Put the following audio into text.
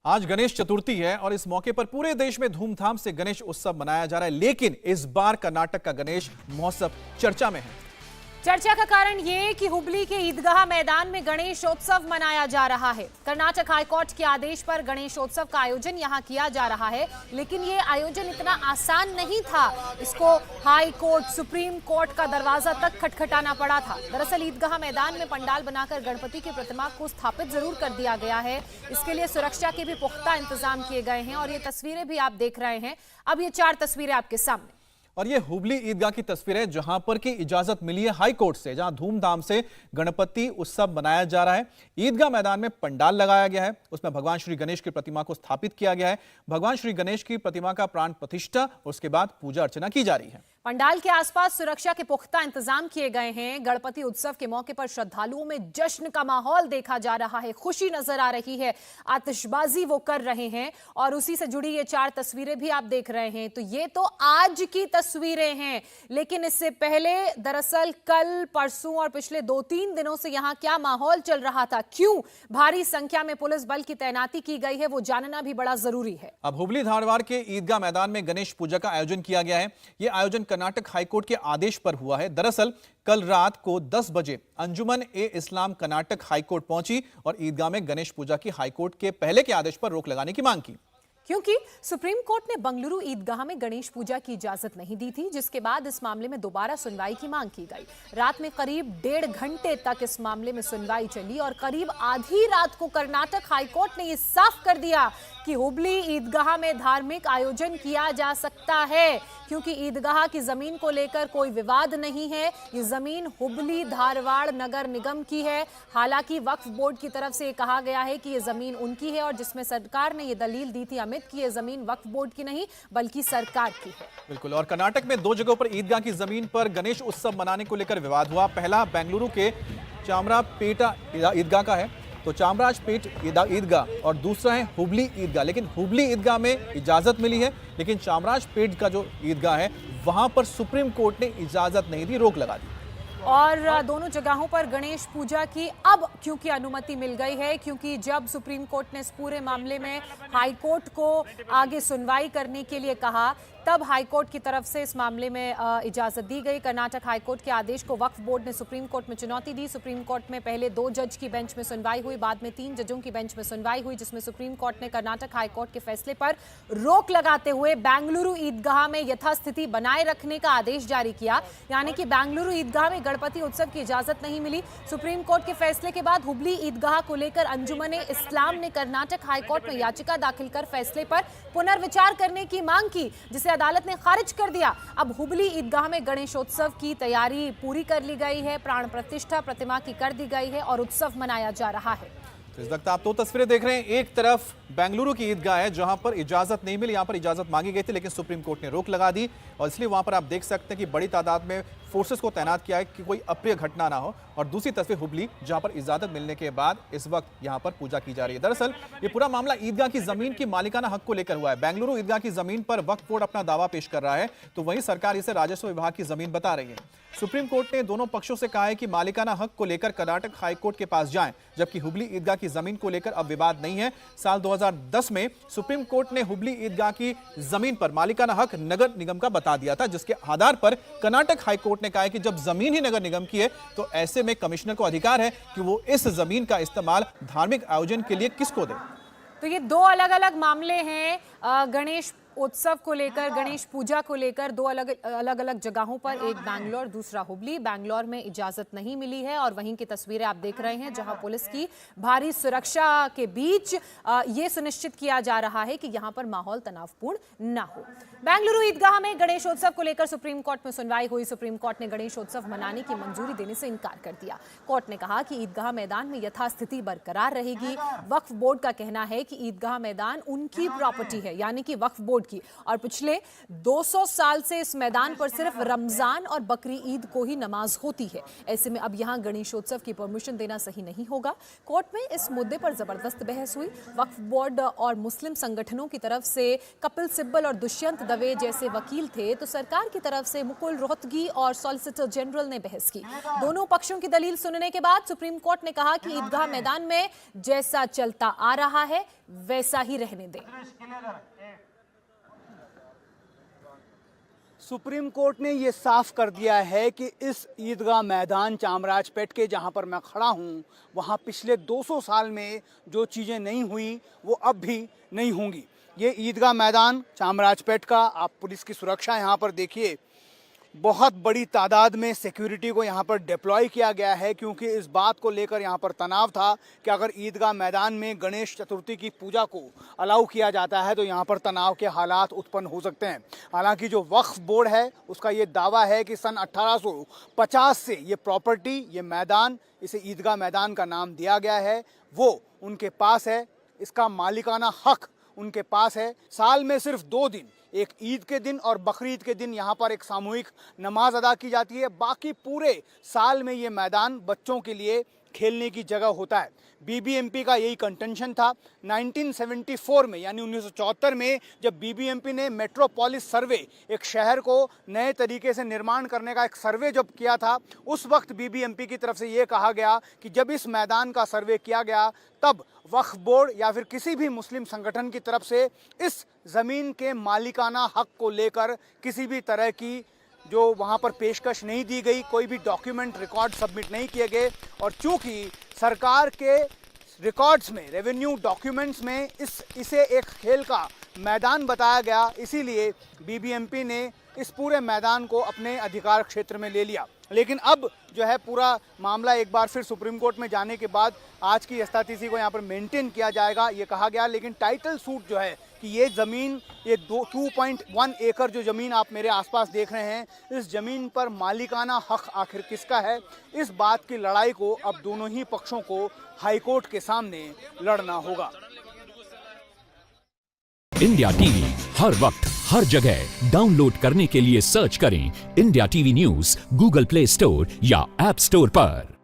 आज गणेश चतुर्थी है और इस मौके पर पूरे देश में धूमधाम से गणेश उत्सव मनाया जा रहा है, लेकिन इस बार कर्नाटक का गणेश महोत्सव चर्चा में है। चर्चा का कारण ये कि हुबली के ईदगाह मैदान में गणेशोत्सव मनाया जा रहा है। कर्नाटक हाईकोर्ट के आदेश पर गणेशोत्सव का आयोजन यहां किया जा रहा है, लेकिन ये आयोजन इतना आसान नहीं था। इसको हाई कोर्ट, सुप्रीम कोर्ट का दरवाजा तक खटखटाना पड़ा था। दरअसल ईदगाह मैदान में पंडाल बनाकर गणपति की प्रतिमा को स्थापित जरूर कर दिया गया है। इसके लिए सुरक्षा के भी पुख्ता इंतजाम किए गए हैं और ये तस्वीरें भी आप देख रहे हैं। अब ये 4 तस्वीरें आपके सामने। और ये हुबली ईदगाह की तस्वीर है, जहां पर की इजाजत मिली है हाई कोर्ट से, जहां धूमधाम से गणपति उत्सव मनाया जा रहा है। ईदगाह मैदान में पंडाल लगाया गया है, उसमें भगवान श्री गणेश की प्रतिमा को स्थापित किया गया है। भगवान श्री गणेश की प्रतिमा का प्राण प्रतिष्ठा और उसके बाद पूजा अर्चना की जा रही है। पंडाल के आसपास सुरक्षा के पुख्ता इंतजाम किए गए हैं। गणपति उत्सव के मौके पर श्रद्धालुओं में जश्न का माहौल देखा जा रहा है, खुशी नजर आ रही है, आतिशबाजी वो कर रहे हैं और उसी से जुड़ी ये 4 तस्वीरें भी आप देख रहे हैं। तो ये तो आज की तस्वीरें हैं, लेकिन इससे पहले दरअसल कल, परसों और पिछले 2-3 दिनों से यहाँ क्या माहौल चल रहा था, क्यों भारी संख्या में पुलिस बल की तैनाती की गई है, वो जानना भी बड़ा जरूरी है। अब हुबली धारवाड़ के ईदगाह मैदान में गणेश पूजा का आयोजन किया गया है। यह आयोजन कर्नाटक हाईकोर्ट के आदेश पर हुआ है। दरअसल कल रात को 10 बजे अंजुमन ए इस्लाम कर्नाटक हाईकोर्ट पहुंची और ईदगाह में गणेश पूजा की हाईकोर्ट के पहले के आदेश पर रोक लगाने की मांग की, क्योंकि सुप्रीम कोर्ट ने बंगलुरु ईदगाह में गणेश पूजा की इजाजत नहीं दी थी, जिसके बाद इस मामले में दोबारा सुनवाई की मांग की गई। रात में करीब 1.5 घंटे तक इस मामले में सुनवाई चली और करीब आधी रात को कर्नाटक हाईकोर्ट ने यह साफ कर दिया कि हुबली ईदगाह में धार्मिक आयोजन किया जा सकता है, क्योंकि ईदगाह की जमीन को लेकर कोई विवाद नहीं है। ये जमीन हुबली धारवाड़ नगर निगम की है। हालांकि वक्फ बोर्ड की तरफ से कहा गया है कि ये जमीन उनकी है और जिसमें सरकार ने ये दलील दी थी अमित कि ये जमीन वक्फ बोर्ड की नहीं बल्कि सरकार की है। बिल्कुल। और कर्नाटक में 2 जगहों पर ईदगाह की जमीन पर गणेश उत्सव मनाने को लेकर विवाद हुआ। पहला बेंगलुरु के चामरापेटा ईदगाह का है, तो चामराजपेट ईदगाह, और दूसरा है हुबली ईदगाह। लेकिन हुबली ईदगाह में इजाजत मिली है, लेकिन चामराजपेट का जो ईदगाह है वहां पर सुप्रीम कोर्ट ने इजाजत नहीं दी, रोक लगा दी। और दोनों जगहों पर गणेश पूजा की अब क्योंकि अनुमति मिल गई है, क्योंकि जब सुप्रीम कोर्ट ने इस पूरे मामले में हाई कोर्ट को आगे सुनवाई करने के लिए कहा, तब हाईकोर्ट की तरफ से इस मामले में इजाजत दी गई। कर्नाटक हाईकोर्ट के आदेश को वक्फ बोर्ड ने सुप्रीम कोर्ट में चुनौती दी। सुप्रीम कोर्ट में पहले 2 जज की बेंच में सुनवाई हुई, बाद में 3 जजों की बेंच में सुनवाई हुई, जिसमें सुप्रीम कोर्ट ने कर्नाटक हाईकोर्ट के फैसले पर रोक लगाते हुए बेंगलुरु ईदगाह में यथास्थिति बनाए रखने का आदेश जारी किया। यानी कि बेंगलुरु ईदगाह में गणपति उत्सव की इजाजत नहीं मिली। सुप्रीम कोर्ट के फैसले के बाद हुबली ईदगाह को लेकर अंजुमन ए इस्लाम ने कर्नाटक हाईकोर्ट में याचिका दाखिल कर फैसले पर पुनर्विचार करने की मांग की, जिसे अदालत ने खारिज कर दिया। अब हुबली ईदगाह में गणेशोत्सव की तैयारी पूरी कर ली गई है, प्राण प्रतिष्ठा प्रतिमा की कर दी गई है और उत्सव मनाया जा रहा है। तो इस वक्त आप 2 तस्वीरें देख रहे हैं। एक तरफ बेंगलुरु की ईदगाह है, जहां पर इजाजत नहीं मिली, यहां पर इजाजत मांगी गई थी, लेकिन सुप्रीम कोर्ट ने रोक लगा दी और इसलिए वहां पर आप देख सकते हैं कि बड़ी तादाद में फोर्सेस को तैनात किया है कि कोई अप्रिय घटना ना हो। और दूसरी तस्वीर हुबली, जहां पर इजाजत मिलने के बाद इस वक्त यहां पर पूजा की जा रही है। दरअसल ये पूरा मामला ईदगाह की जमीन की मालिकाना हक को लेकर हुआ है। बेंगलुरु ईदगाह की जमीन पर वक्फ बोर्ड अपना दावा पेश कर रहा है, तो वहीं सरकार इसे राजस्व विभाग की जमीन बता रही है। सुप्रीम कोर्ट ने दोनों पक्षों से कहा है कि मालिकाना हक को लेकर कर्नाटक हाईकोर्ट के पास जाएं, जबकि हुबली ईदगाह की जमीन को लेकर अब विवाद नहीं है। साल 2010 में सुप्रीम कोर्ट ने हुबली ईदगाह की जमीन पर मालिकाना हक नगर निगम का बता दिया था, जिसके आधार पर कर्नाटक हाईकोर्ट ने कहा है कि जब जमीन ही नगर निगम की है तो ऐसे में कमिश्नर को अधिकार है कि वो इस जमीन का इस्तेमाल धार्मिक आयोजन के लिए किसको दे। तो ये 2 अलग-अलग मामले हैं। गणेश उत्सव को लेकर, गणेश पूजा को लेकर 2 अलग-अलग जगहों पर, एक बैंगलोर, दूसरा हुबली। बैंगलोर में इजाजत नहीं मिली है और वहीं की तस्वीरें आप देख रहे हैं, जहां पुलिस की भारी सुरक्षा के बीच ये सुनिश्चित किया जा रहा है कि यहां पर माहौल तनावपूर्ण ना हो। बेंगलुरु ईदगाह में गणेशोत्सव को लेकर सुप्रीम कोर्ट में सुनवाई हुई। सुप्रीम कोर्ट ने गणेशोत्सव मनाने की मंजूरी देने से इनकार कर दिया। कोर्ट ने कहा कि ईदगाह मैदान में यथास्थिति बरकरार रहेगी। वक्फ बोर्ड का कहना है कि ईदगाह मैदान उनकी प्रॉपर्टी है, यानी कि वक्फ बोर्ड की। और पिछले 200 साल से इस मैदान पर सिर्फ रमजान और बकरी ईद को ही नमाज होती है। ऐसे में अब यहां गणेशोत्सव की परमिशन देना सही नहीं होगा। कोर्ट में इस मुद्दे पर जबरदस्त बहस हुई। वक्फ बोर्ड और मुस्लिम संगठनों की तरफ से कपिल सिब्बल और दुष्यंत दवे जैसे वकील थे, तो सरकार की तरफ से मुकुल रोहतगी और सॉलिसिटर जनरल ने बहस की। दोनों पक्षों की दलील सुनने के बाद सुप्रीम कोर्ट ने कहा कि ईदगाह मैदान में जैसा चलता आ रहा है वैसा ही रहने दें। सुप्रीम कोर्ट ने ये साफ कर दिया है कि इस ईदगाह मैदान चामराजपेट के जहां पर मैं खड़ा हूं, वहां पिछले 200 साल में जो चीज़ें नहीं हुई वो अब भी नहीं होंगी। ये ईदगाह मैदान चामराजपेट का, आप पुलिस की सुरक्षा यहाँ पर देखिए, बहुत बड़ी तादाद में सिक्योरिटी को यहाँ पर डिप्लॉय किया गया है, क्योंकि इस बात को लेकर यहाँ पर तनाव था कि अगर ईदगाह मैदान में गणेश चतुर्थी की पूजा को अलाउ किया जाता है तो यहाँ पर तनाव के हालात उत्पन्न हो सकते हैं। हालांकि जो वक्फ बोर्ड है उसका ये दावा है कि सन 1850 से ये प्रॉपर्टी, ये मैदान, इसे ईदगाह मैदान का नाम दिया गया है, वो उनके पास है, इसका मालिकाना हक उनके पास है। साल में सिर्फ 2 दिन, एक ईद के दिन और बकरीद के दिन यहाँ पर एक सामूहिक नमाज अदा की जाती है। बाकी पूरे साल में ये मैदान बच्चों के लिए खेलने की जगह होता है। बीबीएमपी का यही कंटेंशन था। 1974 में यानी 1974 में जब बीबीएमपी ने मेट्रोपोलिस सर्वे, एक शहर को नए तरीके से निर्माण करने का एक सर्वे जब किया था, उस वक्त बीबीएमपी की तरफ से ये कहा गया कि जब इस मैदान का सर्वे किया गया तब वक्फ बोर्ड या फिर किसी भी मुस्लिम संगठन की तरफ से इस ज़मीन के मालिकाना हक को लेकर किसी भी तरह की जो वहाँ पर पेशकश नहीं दी गई, कोई भी डॉक्यूमेंट रिकॉर्ड सबमिट नहीं किए गए। और चूंकि सरकार के रिकॉर्ड्स में, रेवेन्यू डॉक्यूमेंट्स में इसे एक खेल का मैदान बताया गया, इसीलिए बीबीएमपी ने इस पूरे मैदान को अपने अधिकार क्षेत्र में ले लिया। लेकिन अब जो है पूरा मामला एक बार फिर सुप्रीम कोर्ट में जाने के बाद आज की एसटीसी को यहाँ पर मेंटेन किया जाएगा, ये कहा गया। लेकिन टाइटल सूट जो है कि ये ज़मीन, ये 2.1 एकड़ जो ज़मीन आप मेरे आसपास देख रहे हैं, इस ज़मीन पर मालिकाना हक आखिर किसका है, इस बात की लड़ाई को अब दोनों ही पक्षों को हाईकोर्ट के सामने लड़ना होगा। इंडिया टीवी हर वक्त हर जगह डाउनलोड करने के लिए सर्च करें India TV news Google play store या ऐप स्टोर पर।